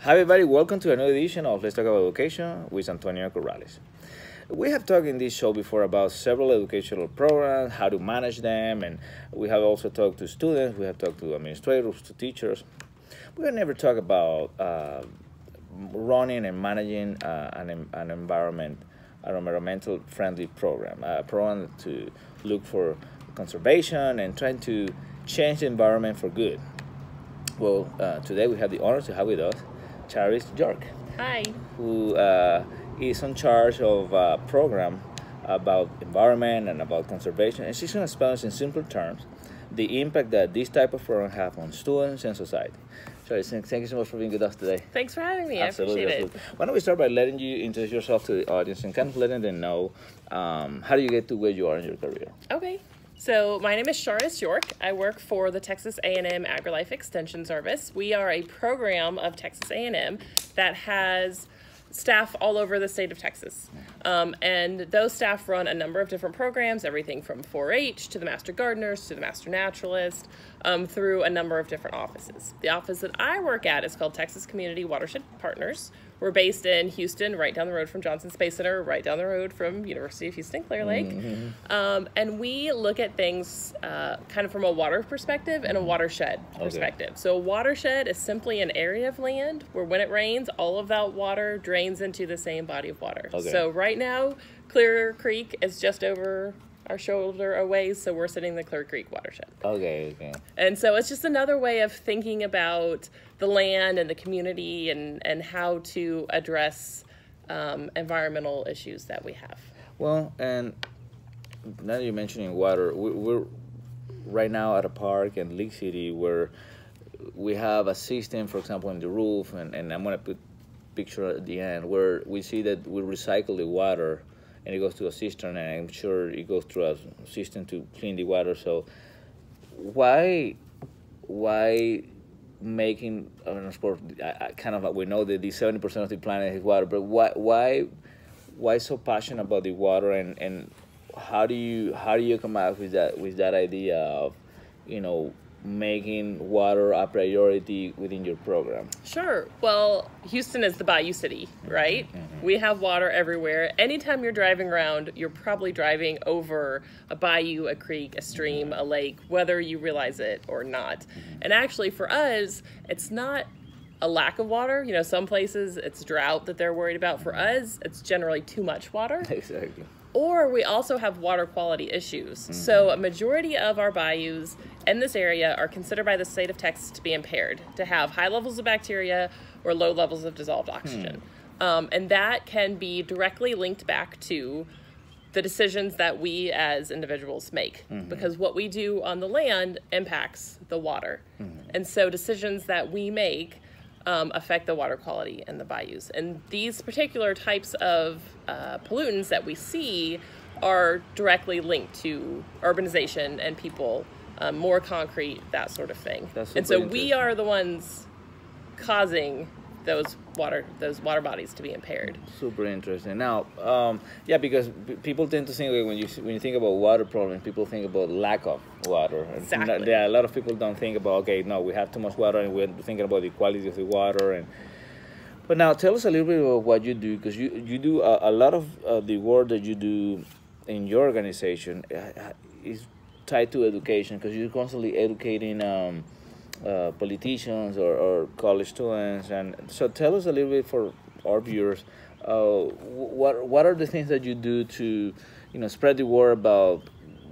Hi everybody, welcome to another edition of Let's Talk About Education with Antonio Corrales. We have talked in this show before about several educational programs, how to manage them, and we have also talked to students, we have talked to administrators, to teachers. We have never talked about running and managing an environmental friendly program, a program to look for conservation and trying to change the environment for good. Well, today we have the honor to have with us Charriss York. Hi. Who is in charge of a program about environment and about conservation. And she's going to explain us in simple terms the impact that this type of program have on students and society. Charriss, thank you so much for being with us today. Thanks for having me. Absolutely, I appreciate absolutely. Why don't we start by letting you introduce yourself to the audience and kind of letting them know how do you get to where you are in your career? Okay. So my name is Charriss York. I work for the Texas A&M AgriLife Extension Service. We are a program of Texas A&M that has staff all over the state of Texas. And those staff run a number of different programs, everything from 4-H to the Master Gardeners to the Master Naturalist, through a number of different offices. The office that I work at is called Texas Community Watershed Partners. We're based in Houston, right down the road from Johnson Space Center, right down the road from University of Houston Clear Lake. And we look at things kind of from a water perspective and a watershed perspective. So a watershed is simply an area of land where when it rains, all of that water drains into the same body of water. So right now, Clear Creek is just over our shoulder away, so we're sitting in the Clear Creek watershed. Okay. And so it's just another way of thinking about the land and the community and how to address environmental issues that we have. Well, and now that you're mentioning water, we're right now at a park in League City where we have a system, for example, in the roof, and I'm going to put a picture at the end, where we see that we recycle the water and it goes to a cistern, and I'm sure it goes through a system to clean the water. So why making, of course, kind of like we know that the 70% of the planet is water, but why so passionate about the water, and how do you come up with that idea of, making water a priority within your program? Sure. Well, Houston is the Bayou City, right? We have water everywhere. Anytime you're driving around, you're probably driving over a bayou, a creek, a stream, a lake, whether you realize it or not. And actually for us, it's not a lack of water. Some places it's drought that they're worried about. For us, it's generally too much water. Exactly. Or we also have water quality issues. So a majority of our bayous in this area are considered by the state of Texas to be impaired, to have high levels of bacteria or low levels of dissolved oxygen. And that can be directly linked back to the decisions that we as individuals make, because what we do on the land impacts the water. And so decisions that we make affect the water quality in the bayous. And these particular types of pollutants that we see are directly linked to urbanization and people, more concrete, that sort of thing. And so we are the ones causing those water bodies to be impaired. Super interesting. Now, because people tend to think, when you think about water problems, people think about lack of water. Exactly. A lot of people don't think about, we have too much water, and we're thinking about the quality of the water. But now, tell us a little bit about what you do, because you do a lot of the work that you do in your organization is tied to education, because you're constantly educating politicians or college students. And so tell us a little bit for our viewers, what are the things that you do to spread the word about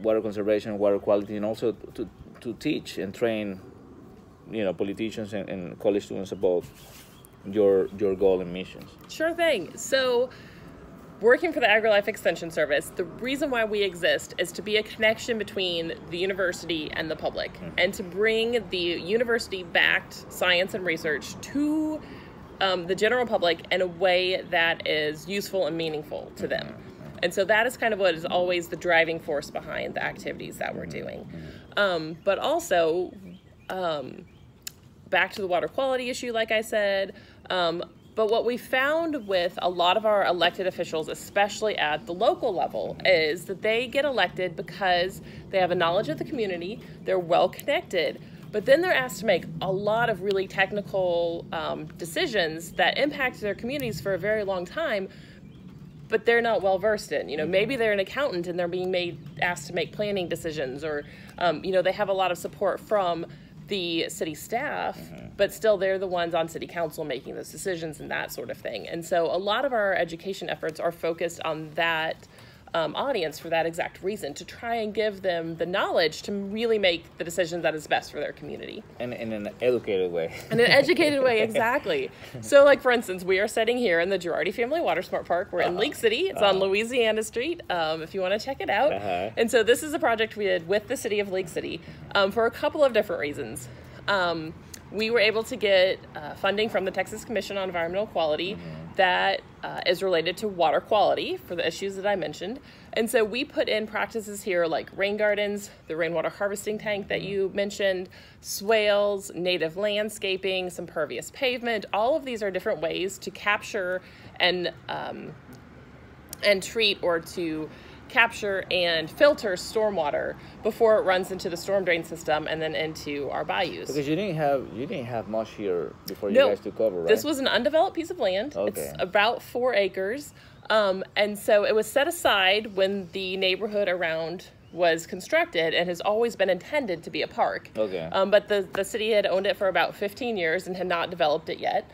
water conservation, water quality, and also to teach and train politicians and college students about your goal and missions? Sure thing. So working for the AgriLife Extension Service, the reason why we exist is to be a connection between the university and the public, and to bring the university-backed science and research to the general public in a way that is useful and meaningful to them. And so that is kind of what is always the driving force behind the activities that we're doing. But also, back to the water quality issue, like I said, but what we found with a lot of our elected officials, especially at the local level, is that they get elected because they have a knowledge of the community, they're well connected, But then they're asked to make a lot of really technical decisions that impact their communities for a very long time, but they're not well versed in. You know, maybe they're an accountant and they're being asked to make planning decisions, or you know, they have a lot of support from the city staff, but still they're the ones on city council making those decisions and that sort of thing. And so a lot of our education efforts are focused on that audience for that exact reason, to try and give them the knowledge to really make the decision that is best for their community. And in an educated way. In an educated way, exactly. So, like, for instance, we are sitting here in the Girardi Family Water Smart Park. We're in League City. It's on Louisiana Street, if you want to check it out. And so this is a project we did with the city of League City for a couple of different reasons. We were able to get funding from the Texas Commission on Environmental Quality that is related to water quality for the issues that I mentioned. And so we put in practices here like rain gardens, the rainwater harvesting tank that you mentioned, swales, native landscaping, some pervious pavement. All of these are different ways to capture and treat, or to capture and filter stormwater before it runs into the storm drain system and then into our bayous. Because you didn't have much here before you No, guys took over, right? This was an undeveloped piece of land. Okay. It's about 4 acres. And so it was set aside when the neighborhood around was constructed and has always been intended to be a park. Okay. But the city had owned it for about 15 years and had not developed it yet.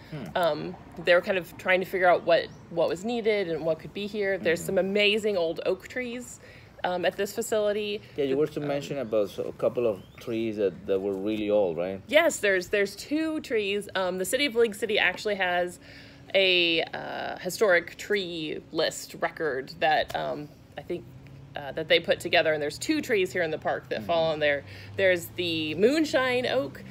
They were kind of trying to figure out what was needed and what could be here. There's some amazing old oak trees at this facility. Yeah, you were to mention about a couple of trees that were really old, right? Yes, there's 2 trees. The city of League City actually has a historic tree list record that I think that they put together, and there's 2 trees here in the park that fall on there. There's the moonshine oak,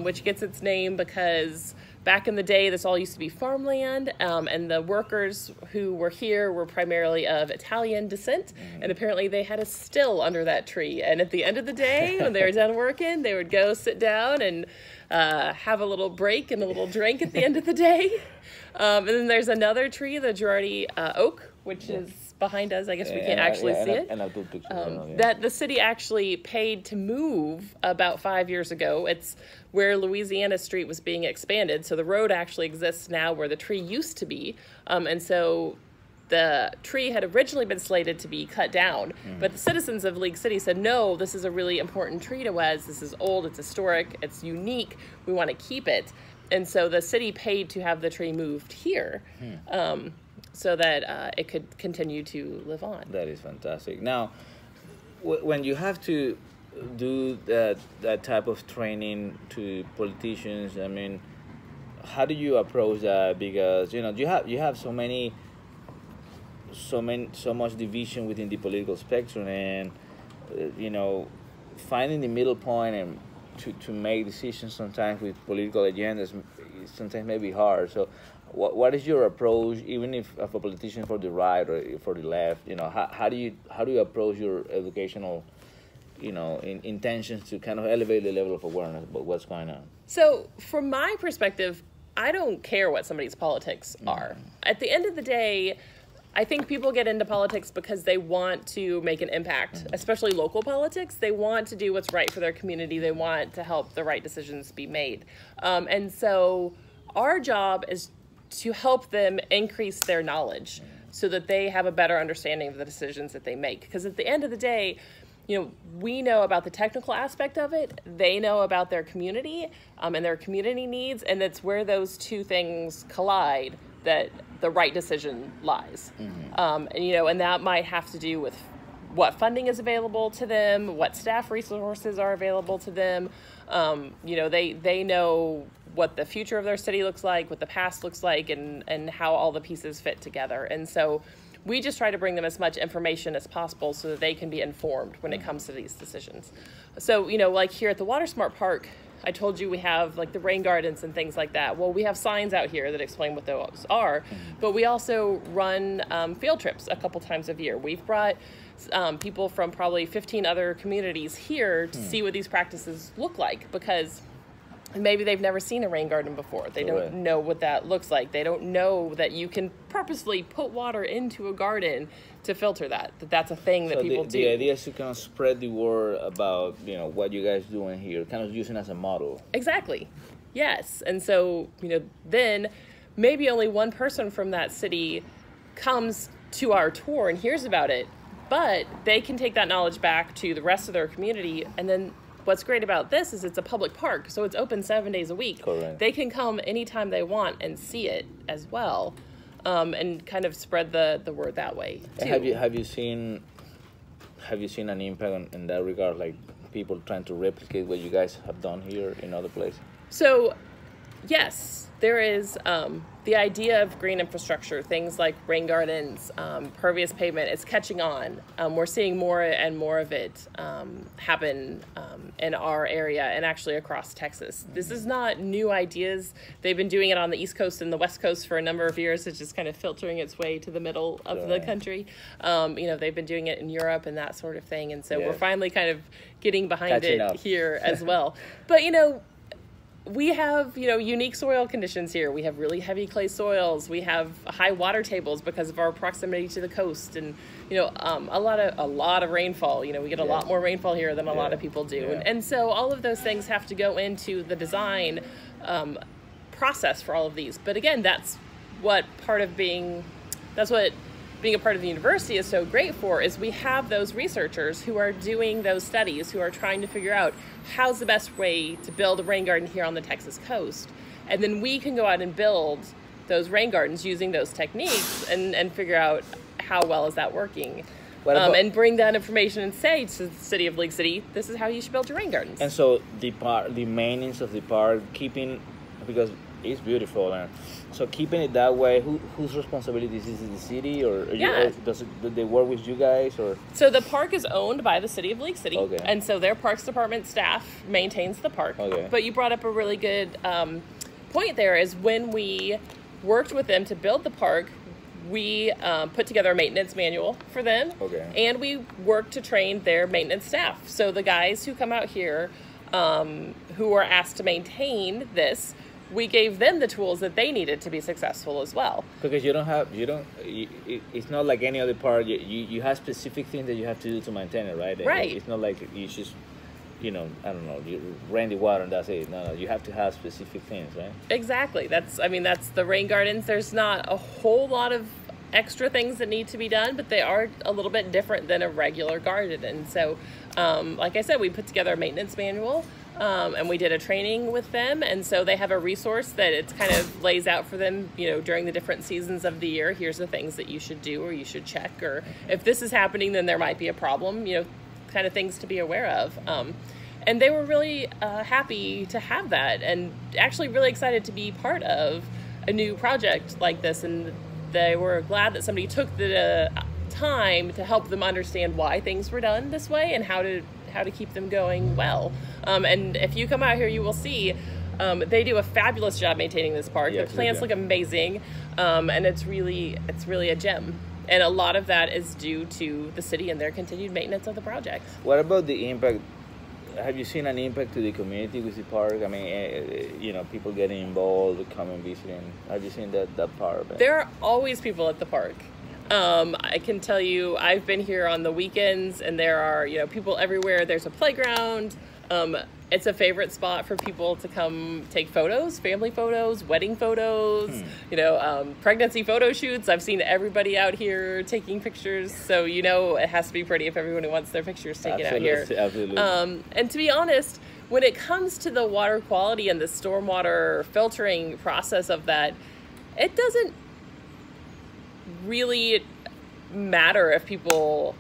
which gets its name because back in the day this all used to be farmland, and the workers who were here were primarily of Italian descent, and apparently they had a still under that tree, and at the end of the day when they were done working, they would go sit down and have a little break and a little drink at the end of the day. And then there's another tree, the Girardi oak, which is behind us. I guess we can't actually see it. And a good picture. That the city actually paid to move about 5 years ago. It's where Louisiana Street was being expanded. So the road actually exists now where the tree used to be. And so the tree had originally been slated to be cut down, but the citizens of League City said, no, this is a really important tree to us. This is old, it's historic, it's unique. We want to keep it. And so the city paid to have the tree moved here. So that it could continue to live on. That is fantastic. Now, when you have to do that type of training to politicians, I mean, how do you approach that? Because you have so much division within the political spectrum, and finding the middle point and to make decisions sometimes with political agendas sometimes may be hard. So what is your approach, even if of a politician for the right or for the left? How do you approach your educational intentions to kind of elevate the level of awareness about what's going on? So from my perspective, I don't care what somebody's politics are. At the end of the day, I think people get into politics because they want to make an impact, especially local politics. They want to do what's right for their community. They want to help the right decisions be made. And so our job is to help them increase their knowledge so that they have a better understanding of the decisions that they make. Because at the end of the day, we know about the technical aspect of it. They know about their community and their community needs. And it's where those 2 things collide that the right decision lies. And that might have to do with what funding is available to them, what staff resources are available to them. They know what the future of their city looks like, what the past looks like, and how all the pieces fit together. And so we just try to bring them as much information as possible so that they can be informed when it comes to these decisions. So, like here at the Water Smart Park, I told you we have like the rain gardens and things like that. Well, we have signs out here that explain what those are, but we also run field trips a couple times a year. We've brought people from probably 15 other communities here to see what these practices look like, because maybe they've never seen a rain garden before. They don't know what that looks like. They don't know that you can purposely put water into a garden to filter that that's a thing that people do. The idea is to kind of spread the word about, you know, what you guys doing here, kind of using as a model. Exactly. Yes. And so, you know, then maybe only one person from that city comes to our tour and hears about it, but they can take that knowledge back to the rest of their community. And then what's great about this is it's a public park, so it's open 7 days a week. Correct. They can come anytime they want and see it as well, and kind of spread the word that way too. Have you seen an impact in that regard, like people trying to replicate what you guys have done here in other places? So, yes, there is the idea of green infrastructure, things like rain gardens, pervious pavement, it's catching on. We're seeing more and more of it happen in our area and actually across Texas. This is not new ideas. They've been doing it on the East Coast and the West Coast for a number of years. It's just kind of filtering its way to the middle of the country. You know, they've been doing it in Europe and that sort of thing. And so we're finally kind of getting behind it here as well. But, you know, we have, you know, unique soil conditions here. We have really heavy clay soils. We have high water tables because of our proximity to the coast, and you know, a lot of rainfall. You know, we get a lot more rainfall here than a lot of people do, and so all of those things have to go into the design process for all of these. But again, that's what being a part of the university is so great for, is we have those researchers who are doing those studies, who are trying to figure out how's the best way to build a rain garden here on the Texas coast. And then we can go out and build those rain gardens using those techniques and figure out how well is that working. And bring that information and say to the city of League City, this is how you should build your rain gardens. And so the maintenance of the park, because it's beautiful, and so keeping it that way, whose responsibility is it, the city, or do they work with you guys, or? So the park is owned by the city of League City, and so their Parks Department staff maintains the park. But you brought up a really good point there, is when we worked with them to build the park, we put together a maintenance manual for them, and we worked to train their maintenance staff. So the guys who come out here, who are asked to maintain this, we gave them the tools that they needed to be successful as well. Because it's not like any other park. You have specific things that you have to do to maintain it, right? Right. It's not like you just, you know, I don't know, you rain the water and that's it. No, you have to have specific things, right? Exactly. That's the rain gardens. There's not a whole lot of extra things that need to be done, but they are a little bit different than a regular garden. And so, like I said, we put together a maintenance manual. And we did a training with them, and so they have a resource that it kind of lays out for them, you know, during the different seasons of the year. Here's the things that you should do, or you should check, or if this is happening, then there might be a problem, you know, kind of things to be aware of. And they were really happy to have that, and actually really excited to be part of a new project like this. And they were glad that somebody took the time to help them understand why things were done this way and how to keep them going well. And if you come out here, you will see they do a fabulous job maintaining this park. The plants look amazing, and it's really a gem. And a lot of that is due to the city and their continued maintenance of the project. What about the impact? Have you seen an impact to the community with the park? I mean, you know, people getting involved, coming visiting. Have you seen that part of it? There are always people at the park. I can tell you, I've been here on the weekends, and there are, you know, people everywhere. There's a playground. It's a favorite spot for people to come take photos, family photos, wedding photos, you know, pregnancy photo shoots. I've seen everybody out here taking pictures. So, you know, it has to be pretty if everyone wants their pictures taken out here. Absolutely. And to be honest, when it comes to the water quality and the stormwater filtering process of that, it doesn't really matter if people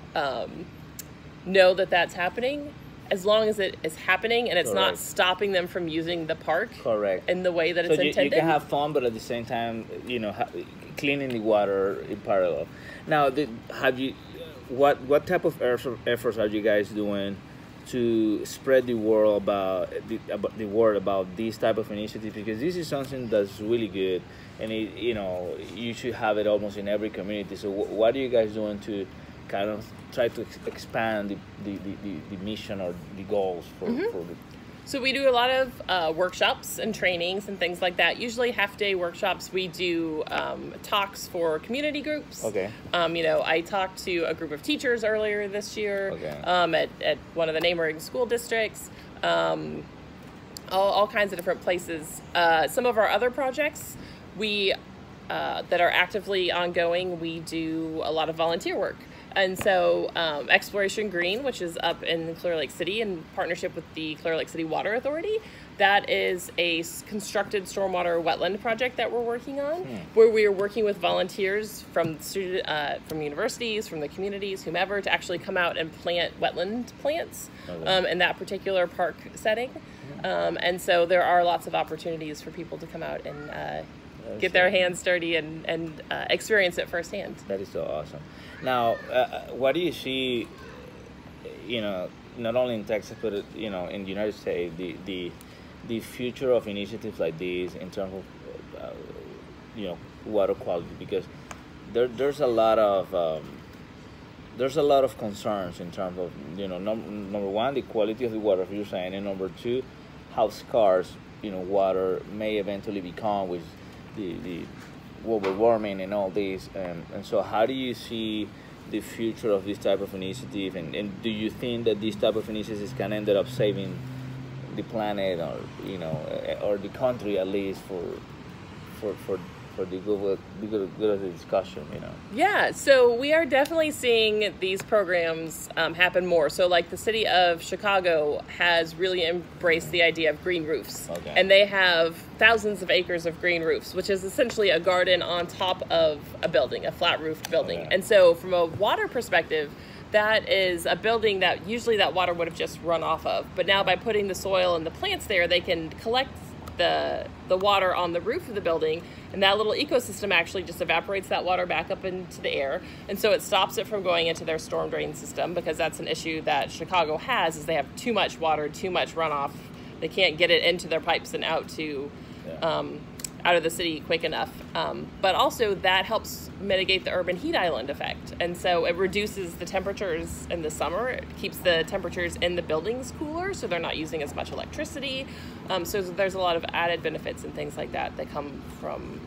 know that that's happening, as long as it is happening and it's not stopping them from using the park in the way that it's intended. You can have fun, but at the same time, you know, cleaning the water in parallel. Now, what type of efforts are you guys doing to spread the word about these type of initiatives? Because this is something that's really good, and you know, you should have it almost in every community. So what are you guys doing to kind of try to expand the mission or the goals for the... So we do a lot of workshops and trainings and things like that. Usually half-day workshops. We do talks for community groups. Okay. I talked to a group of teachers earlier this year. Okay. At one of the neighboring school districts. All kinds of different places. Some of our other projects that are actively ongoing, we do a lot of volunteer work. And so Exploration Green, which is up in Clear Lake City in partnership with the Clear Lake City Water Authority, that is a constructed stormwater wetland project that we're working on, where we are working with volunteers from universities, from the communities, whomever, to actually come out and plant wetland plants in that particular park setting. And so there are lots of opportunities for people to come out and get their hands dirty and experience it firsthand. That is so awesome. Now, what do you see, not only in Texas, but, in the United States, the future of initiatives like these in terms of, water quality? Because there's a lot of concerns in terms of, number one, the quality of the water, as you're saying, and number two, how scarce, water may eventually become with the global warming and all this, and so how do you see the future of this type of initiative, and do you think that this type of initiatives can end up saving the planet, or or the country, at least for the good of the discussion? Yeah, so we are definitely seeing these programs happen more. So like the city of Chicago has really embraced the idea of green roofs. Okay. And they have thousands of acres of green roofs, which is essentially a garden on top of a building, a flat roofed building. Okay. And so from a water perspective, that is a building that usually that water would have just run off of. But now by putting the soil and the plants there, they can collect the water on the roof of the building, and that little ecosystem actually just evaporates that water back up into the air, and so it stops it from going into their storm drain system, because that's an issue that Chicago has, is they have too much water, too much runoff. They can't get it into their pipes and out to out of the city quick enough. But also that helps mitigate the urban heat island effect. And so it reduces the temperatures in the summer. It keeps the temperatures in the buildings cooler, so they're not using as much electricity. So there's a lot of added benefits and things like that that come from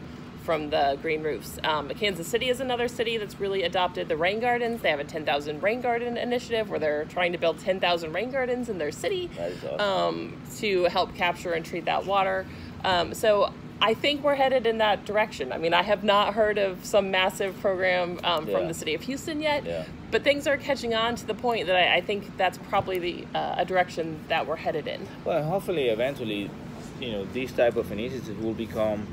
the green roofs. Kansas City is another city that's really adopted the rain gardens. They have a 10,000 rain garden initiative where they're trying to build 10,000 rain gardens in their city. That is awesome. To help capture and treat that water. So I think we're headed in that direction. I mean, I have not heard of some massive program from the city of Houston yet, but things are catching on to the point that I think that's probably a direction that we're headed in. Well, hopefully, eventually, these type of initiatives will become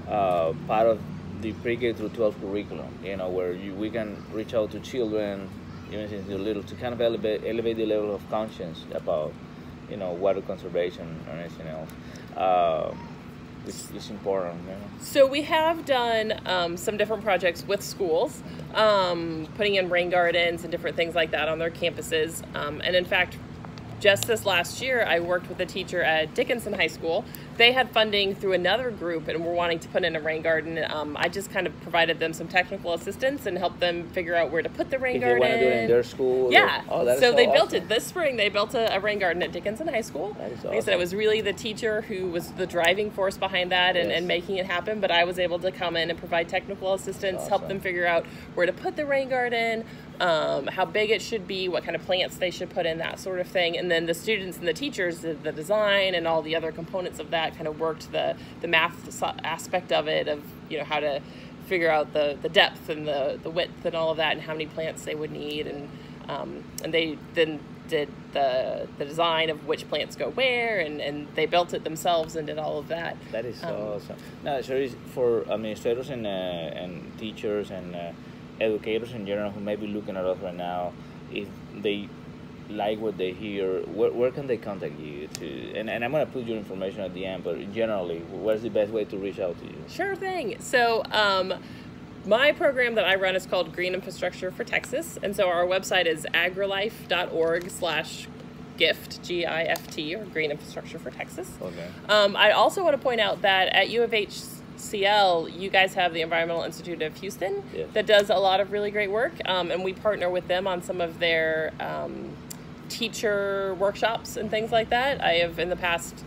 part of the pre-K through 12 curriculum. Where we can reach out to children, even since they're little, to kind of elevate the level of conscience about, water conservation or anything else. It's important. So we have done some different projects with schools, putting in rain gardens and different things like that on their campuses. And in fact, just this last year, I worked with a teacher at Dickinson High School. They had funding through another group and were wanting to put in a rain garden. I just kind of provided them some technical assistance and helped them figure out where to put the rain garden. They want to do it in their school? Yeah. So they built it this spring. They built a rain garden at Dickinson High School. That is awesome. Like I said, it was really the teacher who was the driving force behind that and making it happen. But I was able to come in and provide technical assistance, help them figure out where to put the rain garden, how big it should be, what kind of plants they should put in, that sort of thing. And then the students and the teachers, the design and all the other components of that kind of worked the math aspect of it, of how to figure out the depth and the width and all of that, and how many plants they would need, and they then did the design of which plants go where, and they built it themselves and did all of that. That is so awesome. Now, so for administrators and teachers and educators in general who may be looking at us right now, if they like what they hear, where can they contact you to? And I'm going to put your information at the end, but generally, what's the best way to reach out to you? Sure thing. So my program that I run is called Green Infrastructure for Texas, and so our website is agrilife.org/gift, GIFT, or Green Infrastructure for Texas. Okay. I also want to point out that at U of HCL, you guys have the Environmental Institute of Houston that does a lot of really great work, and we partner with them on some of their teacher workshops and things like that. I have in the past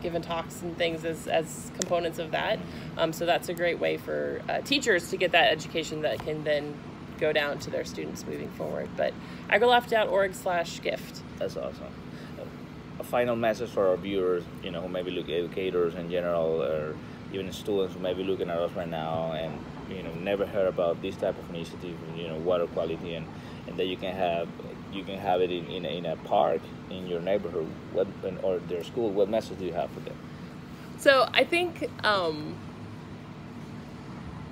given talks and things as components of that. So that's a great way for teachers to get that education that can then go down to their students moving forward. But agrilife.org/gift. That's awesome. A final message for our viewers, who maybe look educators in general, or even students who may be looking at us right now and never heard about this type of initiative, water quality, and that you can have it in a park in your neighborhood, or their school. What message do you have for them? So I think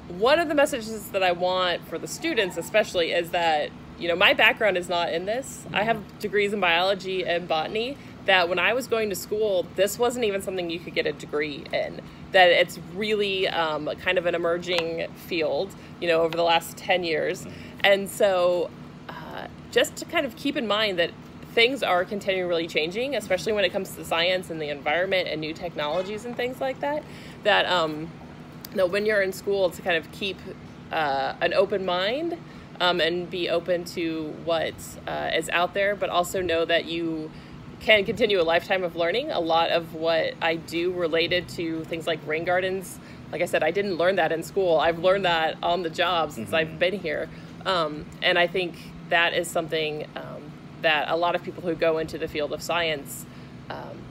one of the messages that I want for the students especially is that, my background is not in this. I have degrees in biology and botany, that when I was going to school, this wasn't even something you could get a degree in. That it's really kind of an emerging field, over the last 10 years. And so just to kind of keep in mind that things are continually changing, especially when it comes to science and the environment and new technologies and things like that, that when you're in school, to kind of keep an open mind and be open to what is out there, but also know that you can continue a lifetime of learning. A lot of what I do related to things like rain gardens, like I said, I didn't learn that in school. I've learned that on the job since I've been here. And I think that is something that a lot of people who go into the field of science,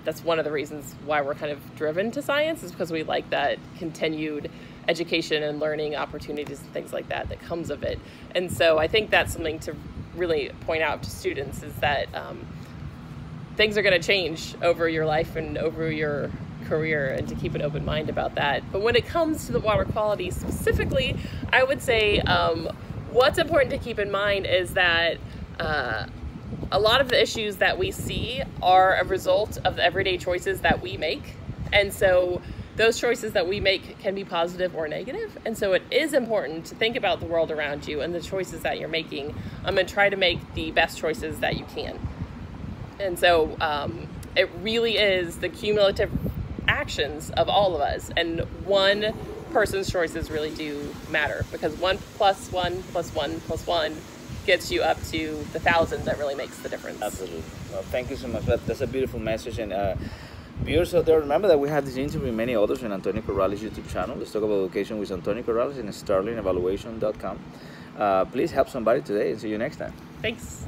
that's one of the reasons why we're kind of driven to science, is because we like that continued education and learning opportunities and things like that comes of it. And so I think that's something to really point out to students, is that things are going to change over your life and over your career, and to keep an open mind about that. But when it comes to the water quality specifically, I would say what's important to keep in mind is that a lot of the issues that we see are a result of the everyday choices that we make. And so those choices that we make can be positive or negative. And so it is important to think about the world around you and the choices that you're making, and try to make the best choices that you can. And so it really is the cumulative actions of all of us. And one person's choices really do matter, because 1 + 1 + 1 + 1 gets you up to the 1,000 that really makes the difference. Absolutely. Well, thank you so much. That's a beautiful message. And viewers out there, remember that we have this interview and many others on Antonio Corrales YouTube channel. Let's talk about education with Antonio Corrales and StarlingEvaluation.com. Please help somebody today, and see you next time. Thanks.